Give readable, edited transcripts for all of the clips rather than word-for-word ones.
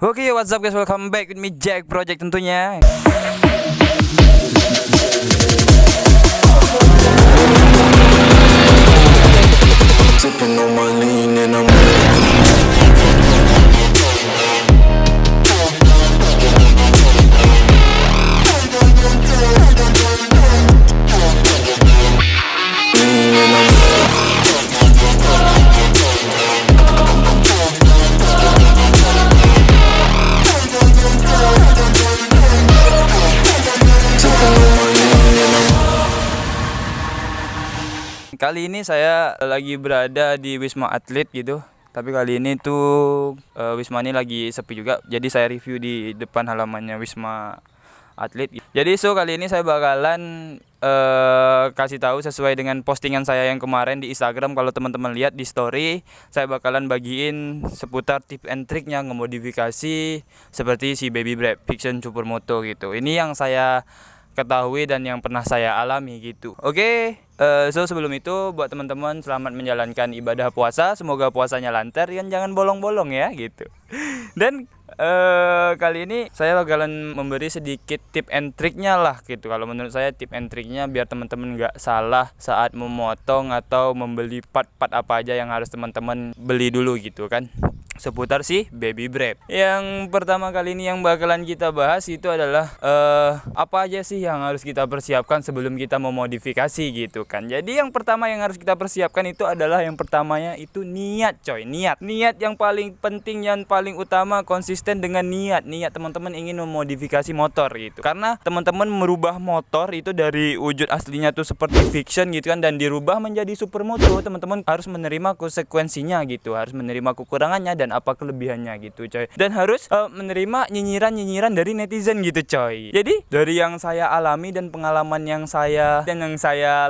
Oke, what's up guys, welcome back with me Jack Project tentunya. Sipping on my lean and I'm Kali ini saya lagi berada di Wisma Atlet gitu. Tapi kali ini tuh Wisma ini lagi sepi juga. Jadi saya review di depan halamannya Wisma Atlet. Jadi kali ini saya bakalan kasih tahu sesuai dengan postingan saya yang kemarin di Instagram. Kalau teman-teman lihat di story, saya bakalan bagiin seputar tip and triknya ngemodifikasi seperti si Baby Brave Fiction Supermoto gitu. Ini yang saya ketahui dan yang pernah saya alami gitu. Oke, sebelum itu buat teman-teman selamat menjalankan ibadah puasa, semoga puasanya lancar dan jangan bolong-bolong ya gitu. Dan kali ini saya bakalan memberi sedikit tip and triknya lah gitu. Kalau menurut saya tip and triknya biar teman-teman nggak salah saat memotong atau membeli part-part apa aja yang harus teman-teman beli dulu gitu kan, seputar si Baby Brave. Yang pertama kali ini yang bakalan kita bahas itu adalah apa aja sih yang harus kita persiapkan sebelum kita memodifikasi gitu kan. Jadi yang pertama yang harus kita persiapkan itu adalah yang pertamanya itu niat coy. Niat yang paling penting, yang paling utama, konsisten dengan niat teman-teman ingin memodifikasi motor gitu. Karena teman-teman merubah motor itu dari wujud aslinya tuh seperti fiction gitu kan, dan dirubah menjadi supermoto, teman-teman harus menerima konsekuensinya gitu, harus menerima kekurangannya dan apa kelebihannya gitu coy, dan harus menerima nyinyiran dari netizen gitu coy. Jadi dari yang saya alami dan pengalaman yang saya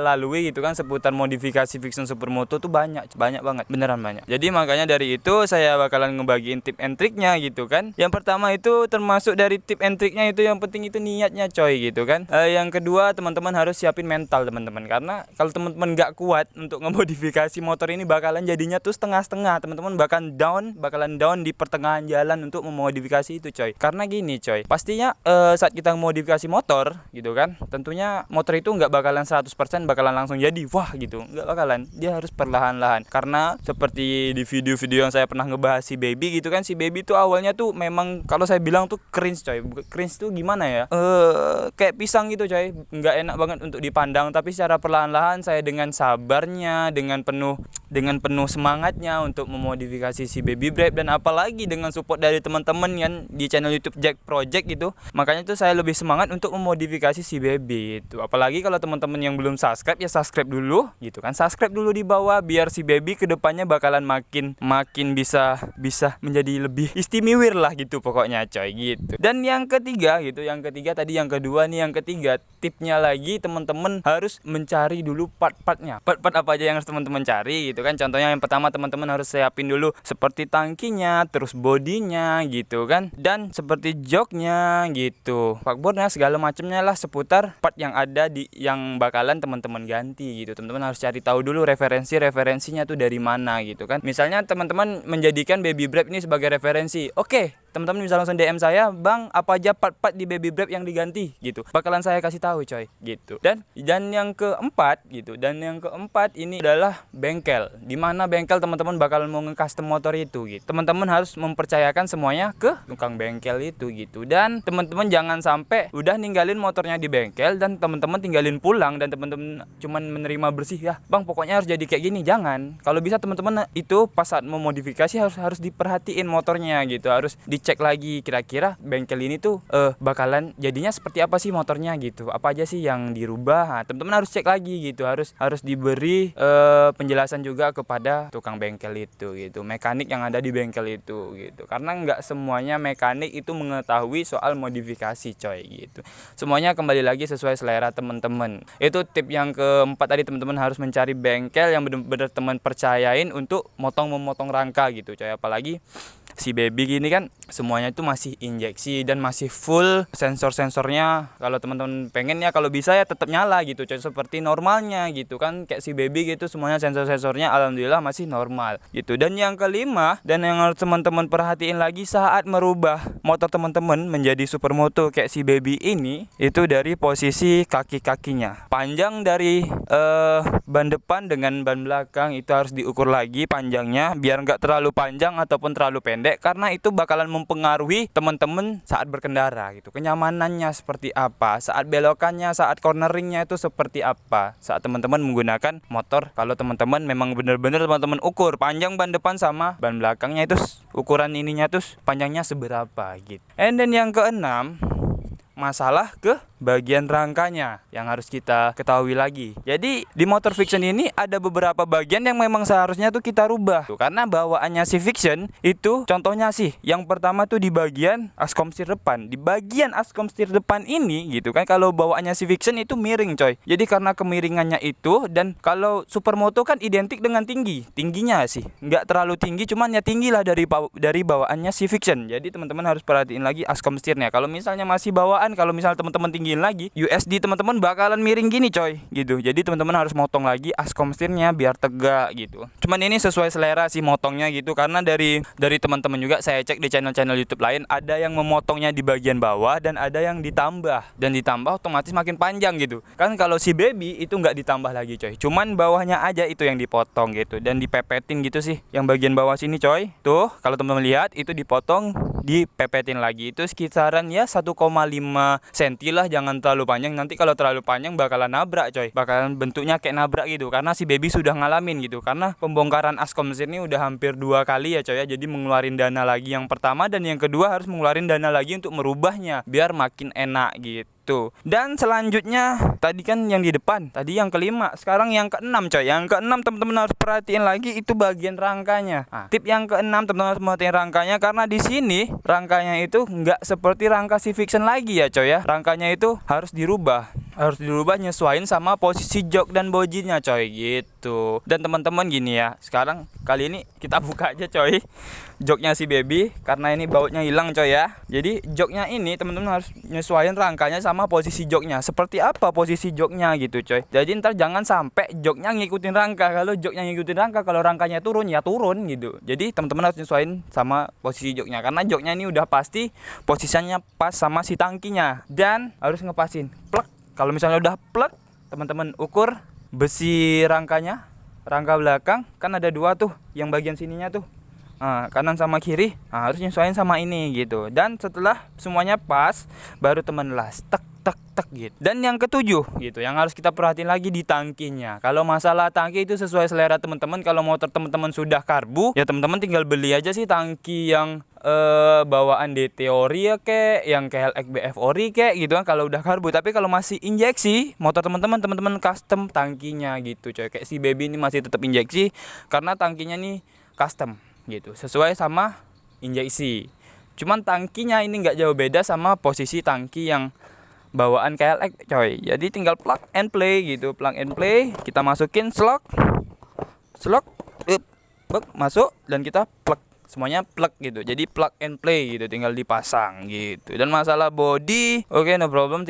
lalui gitu kan seputar modifikasi fiction supermoto tuh banyak banget, beneran banyak. Jadi makanya dari itu saya bakalan ngebagiin tip and triknya gitu kan. Yang pertama itu termasuk dari tip and triknya itu yang penting itu niatnya coy gitu kan. Yang kedua teman-teman harus siapin mental teman-teman, karena kalau teman-teman nggak kuat untuk ngemodifikasi motor ini bakalan jadinya tuh setengah-setengah, teman-teman bakalan down di pertengahan jalan untuk memodifikasi itu coy. Karena gini coy, pastinya saat kita memodifikasi motor gitu kan, tentunya motor itu nggak bakalan 100% bakalan langsung jadi wah gitu, nggak bakalan, dia harus perlahan-lahan. Karena seperti di video-video yang saya pernah ngebahas si Baby gitu kan, si Baby tuh awalnya tuh memang kalau saya bilang tuh cringe coy. Cringe tuh gimana ya, kayak pisang gitu coy, nggak enak banget untuk dipandang. Tapi secara perlahan-lahan saya dengan sabarnya, dengan penuh semangatnya untuk memodifikasi si Baby Brave, dan apalagi dengan support dari teman-teman kan di channel YouTube Jack Project gitu, makanya tuh saya lebih semangat untuk memodifikasi si Baby itu. Apalagi kalau teman-teman yang belum subscribe ya subscribe dulu gitu kan, subscribe dulu di bawah biar si Baby kedepannya bakalan makin bisa menjadi lebih istimewir lah gitu pokoknya coy gitu. Dan yang ketiga tadi yang kedua nih, yang ketiga tipnya lagi teman-teman harus mencari dulu part apa aja yang harus teman-teman cari gitu kan. Contohnya yang pertama teman-teman harus siapin dulu seperti tangkinya, terus bodinya gitu kan, dan seperti joknya gitu, fakbornya, segala macamnya lah seputar part yang ada yang bakalan teman-teman ganti gitu. Teman-teman harus cari tahu dulu referensinya tuh dari mana gitu kan. Misalnya teman-teman menjadikan Baby Brave ini sebagai referensi, oke, teman-teman bisa langsung DM saya, bang apa aja part-part di Baby Brave yang diganti gitu, bakalan saya kasih tahu coy gitu. Dan yang keempat ini adalah bengkel. Dimana bengkel teman-teman bakalan mau nge-custom motor itu gitu, teman-teman harus mempercayakan semuanya ke tukang bengkel itu gitu. Dan teman-teman jangan sampai udah ninggalin motornya di bengkel dan teman-teman tinggalin pulang dan teman-teman cuman menerima bersih, ya bang pokoknya harus jadi kayak gini. Jangan. Kalau bisa teman-teman itu pas saat memodifikasi harus diperhatiin motornya gitu, harus dicek lagi kira-kira bengkel ini tuh bakalan jadinya seperti apa sih motornya gitu, apa aja sih yang dirubah. Nah, teman-teman harus cek lagi gitu, harus diberi penjelasan juga kepada tukang bengkel itu gitu, mekanik yang ada di bengkel itu gitu. Karena nggak semuanya mekanik itu mengetahui soal modifikasi coy gitu. Semuanya kembali lagi sesuai selera teman-teman. Itu tip yang keempat tadi, teman-teman harus mencari bengkel yang benar-benar teman percayain untuk memotong rangka gitu coy. Apalagi si baby gini kan semuanya itu masih injeksi dan masih full sensor-sensornya. Kalau teman-teman pengen ya kalau bisa ya tetap nyala gitu coy, seperti normalnya gitu kan, kayak si baby gitu semuanya sensor-sensornya alhamdulillah masih normal gitu. Dan yang kelima dan yang harus teman-teman perhatiin lagi saat merubah motor teman-teman menjadi supermoto kayak si baby ini, itu dari posisi kaki-kakinya. Panjang dari ban depan dengan ban belakang itu harus diukur lagi panjangnya biar nggak terlalu panjang ataupun terlalu pendek, karena itu bakalan mempengaruhi teman-teman saat berkendara gitu. Kenyamanannya seperti apa, saat belokannya, saat corneringnya itu seperti apa saat teman-teman menggunakan motor. Kalau teman-teman memang benar-benar teman-teman ukur panjang ban depan sama ban belakangnya itu ukuran ininya tuh panjangnya seberapa gitu. And then yang keenam, masalah ke bagian rangkanya yang harus kita ketahui lagi. Jadi di motor Vixion ini ada beberapa bagian yang memang seharusnya tuh kita rubah tuh, karena bawaannya si Vixion itu contohnya sih yang pertama tuh di bagian askom setir depan. Di bagian askom setir depan ini gitu kan, kalau bawaannya si Vixion itu miring coy. Jadi karena kemiringannya itu, dan kalau supermoto kan identik dengan tingginya sih nggak terlalu tinggi, cuman ya tinggi lah dari bawaannya si Vixion. Jadi teman-teman harus perhatiin lagi askom setirnya. Kalau misalnya masih bawaan, kalau misalnya teman-teman tinggiin lagi, USD teman-teman bakalan miring gini coy gitu. Jadi teman-teman harus motong lagi askom setirnya biar tegak gitu. Cuman ini sesuai selera sih motongnya gitu, karena dari teman-teman juga saya cek di channel-channel YouTube lain ada yang memotongnya di bagian bawah dan ada yang ditambah, dan ditambah otomatis makin panjang gitu kan. Kalau si baby itu nggak ditambah lagi coy, cuman bawahnya aja itu yang dipotong gitu dan dipepetin gitu sih. Yang bagian bawah sini coy tuh kalau teman-teman lihat itu dipotong dipepetin lagi, itu sekitaran ya 1,5 cm lah, jangan terlalu panjang. Nanti kalau terlalu panjang bakalan nabrak coy, bakalan bentuknya kayak nabrak gitu, karena si baby sudah ngalamin gitu. Karena pembongkaran askom setir ini udah hampir 2 kali ya coy ya, jadi mengeluarin dana lagi yang pertama, dan yang kedua harus mengeluarin dana lagi untuk merubahnya biar makin enak gitu. Dan selanjutnya tadi kan yang di depan, tadi yang kelima, sekarang yang keenam coy. Yang keenam teman-teman harus perhatiin lagi itu bagian rangkanya. Tip yang keenam teman-teman harus perhatiin rangkanya, karena di sini rangkanya itu nggak seperti rangka si Vixion lagi ya coy ya. Rangkanya itu harus dirubah nyesuaiin sama posisi jok dan bojinya coy gitu. Dan teman-teman gini ya, sekarang kali ini kita buka aja coy joknya si baby, karena ini bautnya hilang coy ya. Jadi joknya ini teman-teman harus nyesuaiin rangkanya sama posisi joknya. Seperti apa posisi joknya gitu coy. Jadi ntar jangan sampai joknya ngikutin rangka. Kalau joknya ngikutin rangka, kalau rangkanya turun ya turun gitu. Jadi teman-teman harus nyesuaiin sama posisi joknya, karena joknya ini udah pasti posisinya pas sama si tangkinya. Dan harus ngepasin plek. Kalau misalnya udah plek, teman-teman ukur besi rangkanya, rangka belakang kan ada 2 tuh, yang bagian sininya tuh, kanan sama kiri, harus nyesuaiin sama ini gitu. Dan setelah semuanya pas, baru teman las tek gitu. Dan yang ketujuh gitu, yang harus kita perhatiin lagi di tangkinya. Kalau masalah tangki itu sesuai selera teman-teman. Kalau motor teman-teman sudah karbu, ya teman-teman tinggal beli aja sih tangki yang bawaan DT ori ya kek, yang KLX BF ori kek gitu kan kalau udah karbu. Tapi kalau masih injeksi motor teman-teman custom tangkinya gitu coy. Kayak si baby ini masih tetap injeksi karena tangkinya nih custom gitu, sesuai sama injeksi. Cuman tangkinya ini nggak jauh beda sama posisi tangki yang bawaan KLX coy. Jadi tinggal plug and play gitu, plug and play, kita masukin slok, masuk, dan kita plug, semuanya plug gitu. Jadi plug and play gitu, tinggal dipasang gitu. Dan masalah body, oke, no problem,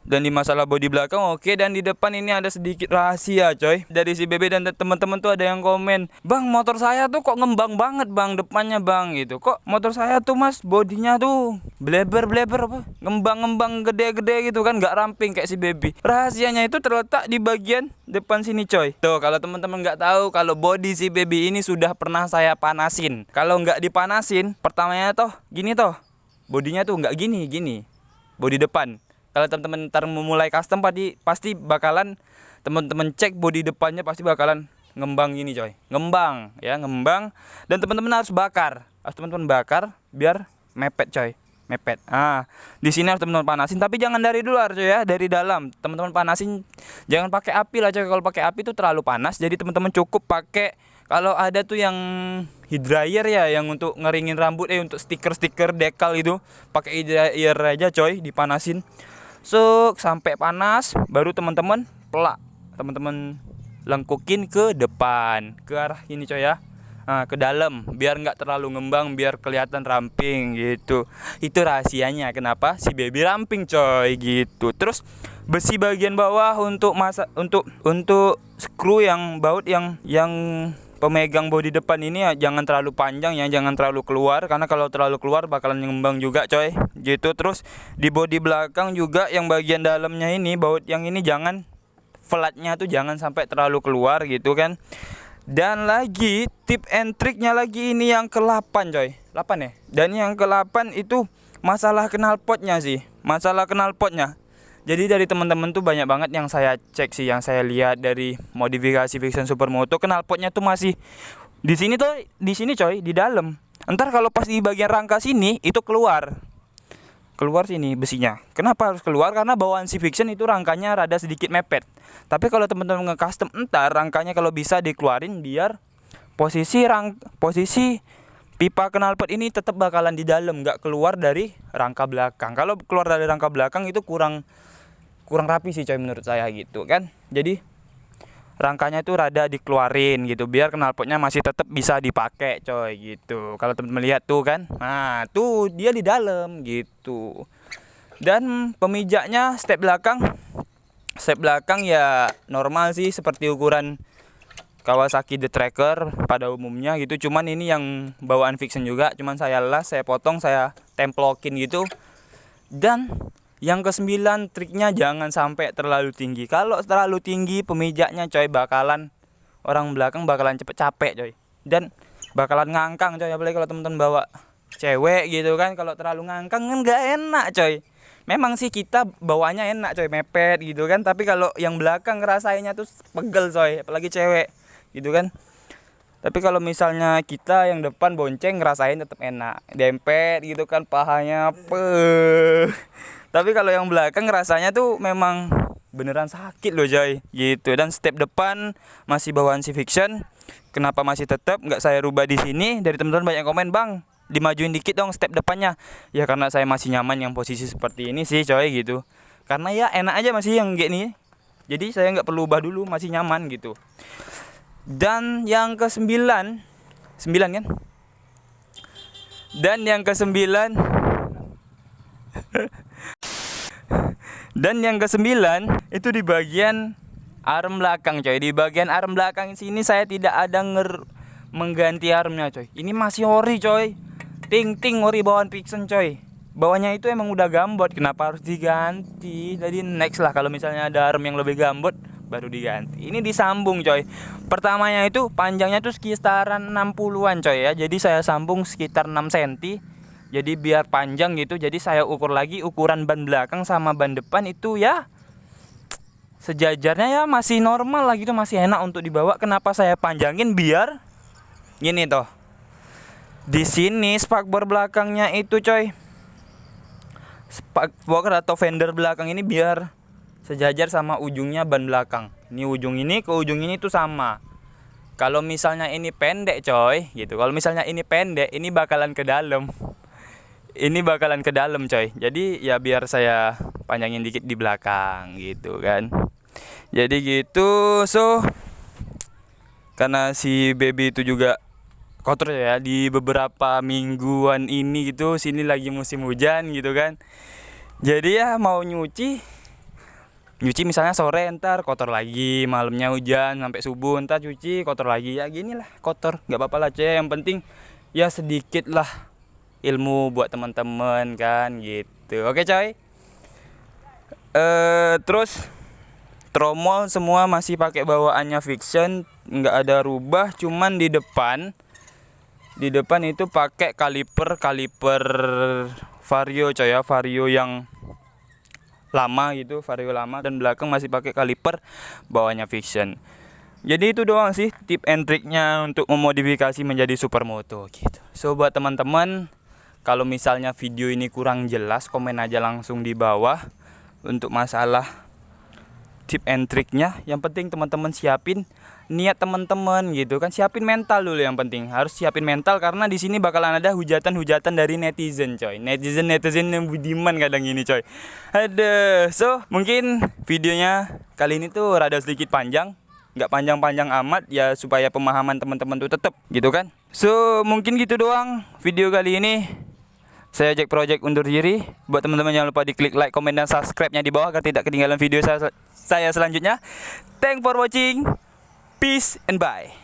dan di masalah bodi belakang oke. Dan di depan ini ada sedikit rahasia coy dari si Bebe dan teman-teman tuh. Ada yang komen, "Bang, motor saya tuh kok ngembang banget bang depannya bang gitu. Kok motor saya tuh mas bodinya tuh bleber apa, ngembang gede-gede gitu kan, nggak ramping kayak si Bebe." Rahasianya itu terletak di bagian depan sini coy. Tuh kalau teman-teman nggak tahu, kalau bodi si Bebe ini sudah pernah saya panasin. Kalau nggak dipanasin, pertamanya toh gini toh, bodinya tuh nggak gini bodi depan. Kalau teman-teman ntar memulai custom pasti bakalan teman-teman cek bodi depannya pasti bakalan ngembang gini coy. Ngembang. Dan teman-teman harus bakar. Teman-teman bakar biar mepet coy. Di sini harus teman-teman panasin, tapi jangan dari luar coy ya, dari dalam. Teman-teman panasin, jangan pakai api lah coy. Kalau pakai api tuh terlalu panas. Jadi teman-teman cukup pakai, kalau ada tuh yang heat dryer ya, yang untuk ngeringin rambut untuk stiker dekal itu, pakai heat dryer aja coy, dipanasin. Sampai panas, baru teman-teman pelak, teman-teman lengkukin ke depan, ke arah ini coy ya. ke dalam biar nggak terlalu ngembang, biar kelihatan ramping gitu. Itu rahasianya kenapa si baby ramping coy gitu. Terus besi bagian bawah untuk skru yang baut yang pemegang bodi depan ini ya jangan terlalu panjang ya, jangan terlalu keluar, karena kalau terlalu keluar bakalan ngembang juga coy gitu. Terus di bodi belakang juga yang bagian dalamnya ini, baut yang ini jangan flatnya tuh jangan sampai terlalu keluar gitu kan. Dan lagi tip and triknya lagi ini yang ke-8 coy, 8 ya. Dan yang ke-8 itu masalah knalpotnya sih, masalah knalpotnya. Jadi dari teman-teman tuh banyak banget yang saya cek sih, yang saya lihat dari modifikasi Vixion Supermoto, knalpotnya tuh masih di sini tuh, di sini coy, di dalam. Entar kalau pas di bagian rangka sini itu keluar sini besinya. Kenapa harus keluar? Karena bawaan si Vixion itu rangkanya rada sedikit mepet. Tapi kalau teman-teman nge-custom, entar rangkanya kalau bisa dikeluarin biar posisi pipa knalpot ini tetap bakalan di dalam, nggak keluar dari rangka belakang. Kalau keluar dari rangka belakang itu kurang rapi sih coy menurut saya gitu kan. Jadi rangkanya itu rada dikeluarin gitu biar knalpotnya masih tetap bisa dipakai coy gitu. Kalau teman-teman lihat tuh kan, nah tuh dia di dalam gitu. Dan pemijaknya step belakang ya normal sih, seperti ukuran Kawasaki The Tracker pada umumnya gitu. Cuman ini yang bawaan Vixion juga, cuman saya las, saya potong, saya templokin gitu. Dan yang ke-9 triknya jangan sampai terlalu tinggi. Kalau terlalu tinggi pemijaknya coy orang belakang bakalan cepet capek coy. Dan bakalan ngangkang coy, apalagi kalau teman-teman bawa cewek gitu kan. Kalau terlalu ngangkang kan nggak enak coy. Memang sih kita bawanya enak coy, mepet gitu kan. Tapi kalau yang belakang ngerasainnya tuh pegel coy, apalagi cewek gitu kan. Tapi kalau misalnya kita yang depan bonceng ngerasain tetap enak, dempet gitu kan pahanya Tapi kalau yang belakang rasanya tuh memang beneran sakit loh coy gitu. Dan step depan masih bawaan si Vixion. Kenapa masih tetap nggak saya rubah di sini? Dari teman-teman banyak komen, bang dimajuin dikit dong step depannya. Ya karena saya masih nyaman yang posisi seperti ini sih coy gitu. Karena ya enak aja masih yang kayak ini. Jadi saya nggak perlu ubah dulu, masih nyaman gitu. Dan yang ke-9 kan? Dan yang ke-9 Dan yang ke-9 itu di bagian arm belakang coy. Di bagian arm belakang sini saya tidak ada mengganti armnya coy. Ini masih ori coy. Ting ori bawaan Vixion coy. Bawahnya itu emang udah gambot, kenapa harus diganti? Jadi next lah kalau misalnya ada arm yang lebih gambot baru diganti. Ini disambung coy. Pertamanya itu panjangnya tuh sekitaran 60-an coy ya. Jadi saya sambung sekitar 6 cm. Jadi biar panjang gitu. Jadi saya ukur lagi ukuran ban belakang sama ban depan itu ya sejajarnya ya masih normal lah gitu, masih enak untuk dibawa. Kenapa saya panjangin? Biar gini toh. Di sini spakbor belakangnya itu coy. Spakbor atau fender belakang ini biar sejajar sama ujungnya ban belakang. Ini ujung ini ke ujung ini tuh sama. Kalau misalnya ini pendek coy gitu. Kalau misalnya ini pendek, ini bakalan ke dalam. Ini bakalan ke dalam coy. Jadi ya biar saya panjangin dikit di belakang gitu kan. Jadi gitu. So karena si baby itu juga kotor ya di beberapa mingguan ini gitu. Sini lagi musim hujan gitu kan. Jadi ya mau nyuci misalnya sore ntar kotor lagi, malamnya hujan sampai subuh ntar cuci kotor lagi, ya gini lah kotor, nggak apa-apa lah coy. Yang penting ya sedikit lah ilmu buat teman-teman kan gitu. Oke coy. Terus tromol semua masih pakai bawaannya Vixion, nggak ada rubah. Cuman di depan itu pakai kaliper Vario coy ya, Vario yang lama gitu, Vario lama. Dan belakang masih pakai kaliper bawahnya Vixion. Jadi itu doang sih tip and triknya untuk memodifikasi menjadi Supermoto gitu. So buat teman-teman, kalau misalnya video ini kurang jelas, komen aja langsung di bawah untuk masalah tip and triknya. Yang penting teman-teman siapin niat teman-teman gitu kan, siapin mental dulu. Yang penting harus siapin mental, karena di sini bakalan ada hujatan dari netizen coy. Netizen yang budiman kadang ini coy. Aduh, so mungkin videonya kali ini tuh rada sedikit panjang. nggak panjang-panjang amat ya, supaya pemahaman teman-teman tuh tetap gitu kan. So mungkin gitu doang video kali ini. Saya Jack Project undur diri. Buat teman-teman jangan lupa diklik like, komen, dan subscribe-nya di bawah agar tidak ketinggalan video saya selanjutnya. Thanks for watching. Peace and bye.